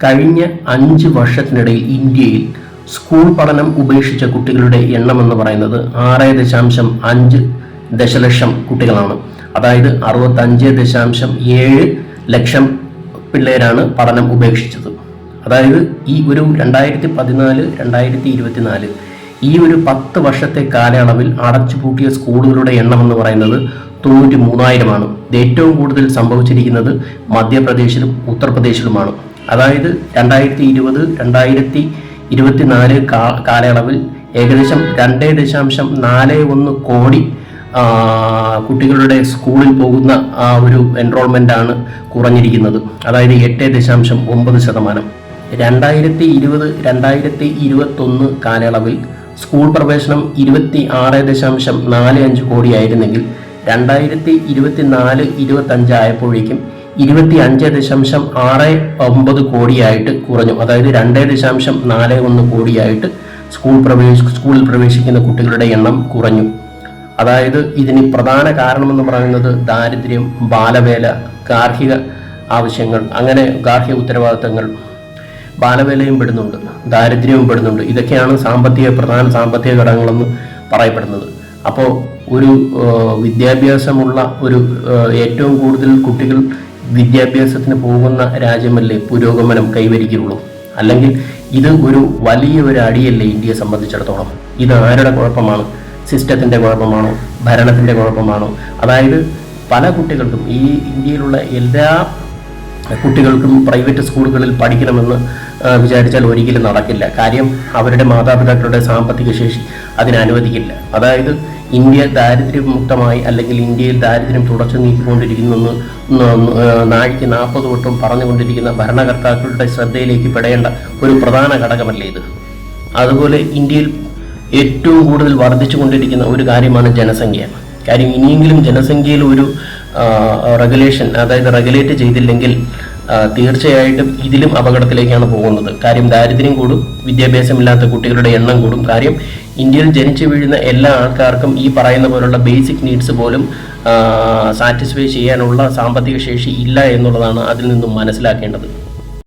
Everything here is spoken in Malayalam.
കഴിഞ്ഞ 5 വർഷത്തിനിടയിൽ ഇന്ത്യയിൽ സ്കൂൾ പഠനം ഉപേക്ഷിച്ച കുട്ടികളുടെ എണ്ണം എന്ന് പറയുന്നത് 6.5 ദശലക്ഷം കുട്ടികളാണ്. അതായത് 65.7 ലക്ഷം പിള്ളേരാണ് പഠനം ഉപേക്ഷിച്ചത്. അതായത് ഈ ഒരു 2014-2024 ഈ ഒരു 10 വർഷത്തെ കാലയളവിൽ അടച്ചുപൂട്ടിയ സ്കൂളുകളുടെ എണ്ണം എന്ന് പറയുന്നത് 93,000 ആണ്. ഇത് ഏറ്റവും കൂടുതൽ സംഭവിച്ചിരിക്കുന്നത് മധ്യപ്രദേശിലും ഉത്തർപ്രദേശിലുമാണ്. അതായത് 2020-2024 കാലയളവിൽ ഏകദേശം 2.41 കോടി കുട്ടികളുടെ സ്കൂളിൽ പോകുന്ന ആ ഒരു എൻറോൾമെൻ്റാണ് കുറഞ്ഞിരിക്കുന്നത്. അതായത് 8.9%. 2020-2021 കാലയളവിൽ സ്കൂൾ പ്രവേശനം 26.45 കോടിയായിരുന്നെങ്കിൽ 2024-25 ആയപ്പോഴേക്കും 25.69 കോടിയായിട്ട് കുറഞ്ഞു. അതായത് 2.41 കോടിയായിട്ട് സ്കൂളിൽ പ്രവേശിക്കുന്ന കുട്ടികളുടെ എണ്ണം കുറഞ്ഞു. അതായത് ഇതിന് പ്രധാന കാരണമെന്ന് പറയുന്നത് ദാരിദ്ര്യം, ബാലവേല, ഗാർഹിക ആവശ്യങ്ങൾ, അങ്ങനെ ഗാർഹിക ഉത്തരവാദിത്തങ്ങൾ, ബാലവേലയും പെടുന്നുണ്ട്, ദാരിദ്ര്യവും പെടുന്നുണ്ട്. ഇതൊക്കെയാണ് പ്രധാന സാമ്പത്തിക ഘടകങ്ങളെന്ന് പറയപ്പെടുന്നത്. അപ്പോൾ ഒരു വിദ്യാഭ്യാസമുള്ള ഏറ്റവും കൂടുതൽ കുട്ടികൾ വിദ്യാഭ്യാസത്തിന് പോകുന്ന രാജ്യമല്ലേ പുരോഗമനം കൈവരിക്കുകയുള്ളൂ. അല്ലെങ്കിൽ ഇത് വലിയൊരു അടിയല്ലേ ഇന്ത്യയെ സംബന്ധിച്ചിടത്തോളം. ഇത് ആരുടെ കുഴപ്പമാണ്? സിസ്റ്റത്തിൻ്റെ കുഴപ്പമാണോ? ഭരണത്തിൻ്റെ കുഴപ്പമാണോ? അതായത് പല കുട്ടികൾക്കും, ഈ ഇന്ത്യയിലുള്ള എല്ലാ കുട്ടികൾക്കും പ്രൈവറ്റ് സ്കൂളുകളിൽ പഠിക്കണമെന്ന് വിചാരിച്ചാൽ ഒരിക്കലും നടക്കില്ല. കാര്യം അവരുടെ മാതാപിതാക്കളുടെ സാമ്പത്തിക ശേഷി അതിന് അനുവദിക്കില്ല. അതായത് ഇന്ത്യ ദാരിദ്ര്യമുക്തമായി, അല്ലെങ്കിൽ ഇന്ത്യയിൽ ദാരിദ്ര്യം തുടച്ചു നീക്കിക്കൊണ്ടിരിക്കുന്നെന്ന് നാഴിക്ക് 40 വട്ടം പറഞ്ഞുകൊണ്ടിരിക്കുന്ന ഭരണകർത്താക്കളുടെ ശ്രദ്ധയിലേക്ക് പെടേണ്ട ഒരു പ്രധാന ഘടകമല്ലേ ഇത്. അതുപോലെ ഇന്ത്യയിൽ ഏറ്റവും കൂടുതൽ വർദ്ധിച്ചുകൊണ്ടിരിക്കുന്ന ഒരു കാര്യമാണ് ജനസംഖ്യ. കാര്യം ഇനിയെങ്കിലും ജനസംഖ്യയിൽ ഒരു റെഗുലേഷൻ, അതായത് റെഗുലേറ്റ് ചെയ്തില്ലെങ്കിൽ തീർച്ചയായിട്ടും ഇതിലും അപകടത്തിലേക്കാണ് പോകുന്നത്. കാര്യം ദാരിദ്ര്യം കൂടും, വിദ്യാഭ്യാസമില്ലാത്ത കുട്ടികളുടെ എണ്ണം കൂടും. കാര്യം ഇന്ത്യയിൽ ജനിച്ചു വീഴുന്ന എല്ലാ ആൾക്കാർക്കും ഈ പറയുന്ന പോലുള്ള ബേസിക് നീഡ്സ് പോലും സാറ്റിസ്ഫൈ ചെയ്യാനുള്ള സാമ്പത്തിക ശേഷി ഇല്ല എന്നുള്ളതാണ് അതിൽ നിന്നും മനസ്സിലാക്കേണ്ടത്.